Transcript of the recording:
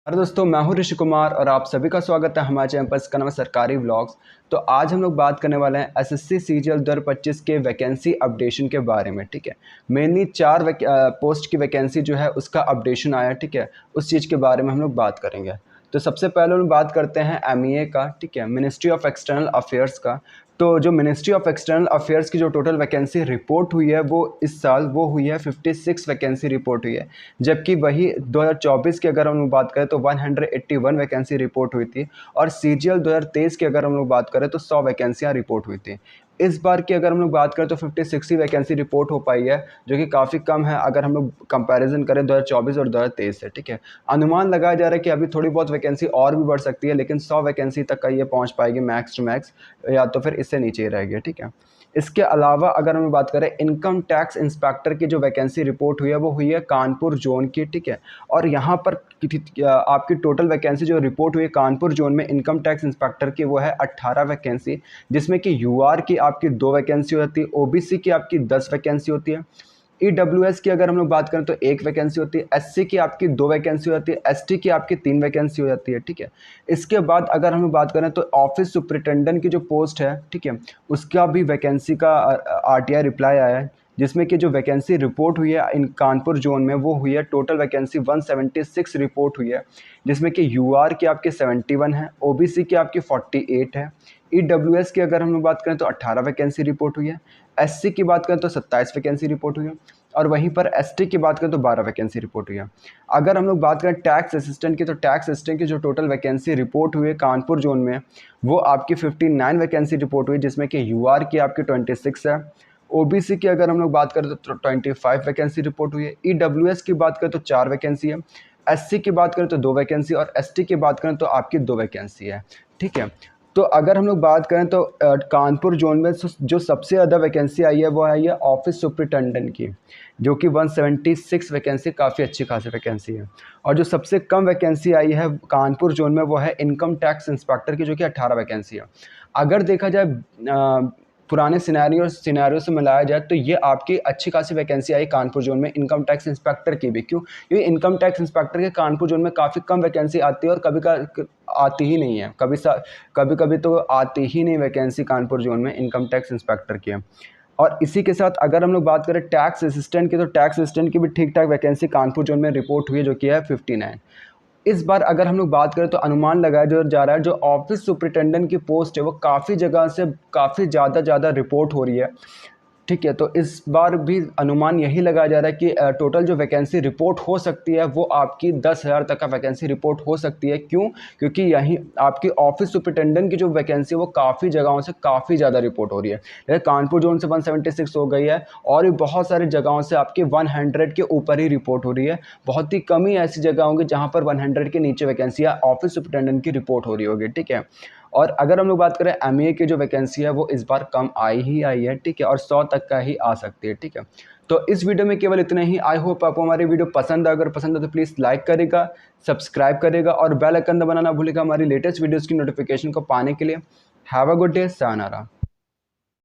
अरे दोस्तों, मैं हूं ऋषि कुमार और आप सभी का स्वागत है हमारे चैनल पर। इसका नाम है सरकारी व्लॉग्स। तो आज हम लोग बात करने वाले हैं एसएससी सीजीएल 2025 के वैकेंसी अपडेशन के बारे में। ठीक है, मेनली चार पोस्ट की वैकेंसी जो है उसका अपडेशन आया। ठीक है, उस चीज़ के बारे में हम लोग बात करेंगे। तो सबसे पहले हम बात करते हैं एमईए का। ठीक है, मिनिस्ट्री ऑफ एक्सटर्नल अफेयर्स का। तो जो मिनिस्ट्री ऑफ एक्सटर्नल अफेयर्स की जो टोटल वैकेंसी रिपोर्ट हुई है वो इस साल वो हुई है 56 वैकेंसी रिपोर्ट हुई है। जबकि वही 2024 की अगर हम लोग बात करें तो 181 वैकेंसी रिपोर्ट हुई थी। और सीजीएल 2023 की अगर हम लोग बात करें तो 100 वैकेंसियाँ रिपोर्ट हुई थी। इस बार की अगर हम लोग बात करें तो 56 ही वैकेंसी रिपोर्ट हो पाई है, जो कि काफ़ी कम है अगर हम लोग कंपैरिजन करें 2024 और 2023 से। ठीक है, अनुमान लगाया जा रहा है कि अभी थोड़ी बहुत वैकेंसी और भी बढ़ सकती है, लेकिन 100 वैकेंसी तक का ये पहुंच पाएगी मैक्स टू मैक्स, या तो फिर इससे नीचे ही रहेगी। ठीक है, इसके अलावा अगर हम बात करें इनकम टैक्स इंस्पेक्टर की जो वैकेंसी रिपोर्ट हुई है वो हुई है कानपुर जोन की। ठीक है, और यहाँ पर आपकी टोटल वैकेंसी जो रिपोर्ट हुई है कानपुर जोन में इनकम टैक्स इंस्पेक्टर की वो है 18 वैकेंसी, जिसमें कि यूआर की आपकी 2 वैकेंसी होती है, ओबीसी की आपकी 10 वैकेंसी होती है, ईडब्ल्यूएस की अगर हम लोग बात करें तो 1 वैकेंसी होती है, एससी की आपकी 2 वैकेंसी होती है, एसटी की आपकी 3 वैकेंसी हो जाती है। ठीक है, इसके बाद अगर हम बात करें तो ऑफिस सुपरिटेंडेंट की जो पोस्ट है, ठीक है, उसका भी वैकेंसी का आरटीआई रिप्लाई आया है, जिसमें कि जो वैकेंसी रिपोर्ट हुई है इन कानपुर जोन में वो हुई है टोटल वैकेंसी 176 रिपोर्ट हुई है, जिसमें कि यूआर की आपकी 71 है, ओबीसी की आपकी 48 है, ईडब्ल्यूएस की अगर हम लोग बात करें तो 18 वैकेंसी रिपोर्ट हुई है, एससी की बात करें तो 27 वैकेंसी रिपोर्ट हुई है, और वहीं पर एसटी की बात करें तो 12 वैकेंसी रिपोर्ट हुई है। अगर हम लोग बात करें टैक्स असिस्टेंट की, तो टैक्स असिस्टेंट की जो टोटल वैकेंसी रिपोर्ट हुई है कानपुर जोन में वो आपकी 59 वैकेंसी रिपोर्ट हुई, जिसमें कि यूआर की आपकी 26 है, ओबीसी की अगर हम लोग बात करें तो 25 वैकेंसी रिपोर्ट हुई है, ईडब्ल्यूएस की बात करें तो 4 वैकेंसी है, एससी की बात करें तो 2 वैकेंसी, और एसटी की बात करें तो आपकी 2 वैकेंसी है। ठीक है, तो अगर हम लोग बात करें तो कानपुर जोन में जो सबसे ज़्यादा वैकेंसी आई है वो आई है ऑफिस सुपरिटेंडेंट की, जो कि 176 वैकेंसी, काफ़ी अच्छी खासी वैकेंसी है। और जो सबसे कम वैकेंसी आई है कानपुर जोन में वो है इनकम टैक्स इंस्पेक्टर की, जो कि 18 वैकेंसी है। अगर देखा जाए पुराने सिनेरियो से मिलाया जाए तो ये आपकी अच्छी खासी वैकेंसी आई कानपुर जोन में इनकम टैक्स इंस्पेक्टर की भी। क्यों? क्योंकि इनकम टैक्स इंस्पेक्टर के कानपुर जोन में काफ़ी कम वैकेंसी आती है, और कभी का आती ही नहीं है, कभी कभी तो आती ही नहीं वैकेंसी कानपुर जोन में इनकम टैक्स इंस्पेक्टर की है। और इसी के साथ अगर हम लोग बात करें टैक्स असिस्टेंट की, तो टैक्स असिस्टेंट की भी ठीक ठाक वैकेंसी कानपुर जोन में रिपोर्ट हुई है, जो कि है 59। इस बार अगर हम लोग बात करें तो अनुमान लगाया जो जा रहा है जो ऑफिस सुपरिटेंडेंट की पोस्ट है वो काफ़ी जगह से काफ़ी ज़्यादा रिपोर्ट हो रही है। ठीक है, तो इस बार भी अनुमान यही लगाया जा रहा है कि टोटल जो वैकेंसी रिपोर्ट हो सकती है वो आपकी 10,000 तक का वैकेंसी रिपोर्ट हो सकती है। क्यों? क्योंकि यहीं आपकी ऑफिस सुपरिटेंडेंट की जो वैकेंसी है वो काफ़ी जगहों से काफ़ी ज़्यादा रिपोर्ट हो रही है। जैसे कानपुर जोन से 176 हो गई है, और भी बहुत सारी जगहों से आपकी 100 के ऊपर ही रिपोर्ट हो रही है। बहुत ही कम ही ऐसी जगह होंगी जहाँ पर 100 के नीचे वैकेंसी या ऑफिस सुपरिटेंडेंट की रिपोर्ट हो रही होगी। ठीक है, और अगर हम लोग बात करें एमईए की जो वैकेंसी है वो इस बार कम आई है। ठीक है, और 100 तक का ही आ सकती है। ठीक है, तो इस वीडियो में केवल इतना ही। आई होप आपको हमारी वीडियो पसंद है। अगर पसंद है तो प्लीज़ लाइक करेगा, सब्सक्राइब करेगा और बेल आइकन दबाना ना भूलेगा हमारी लेटेस्ट वीडियोज़ की नोटिफिकेशन को पाने के लिए। Have a good day, sayonara.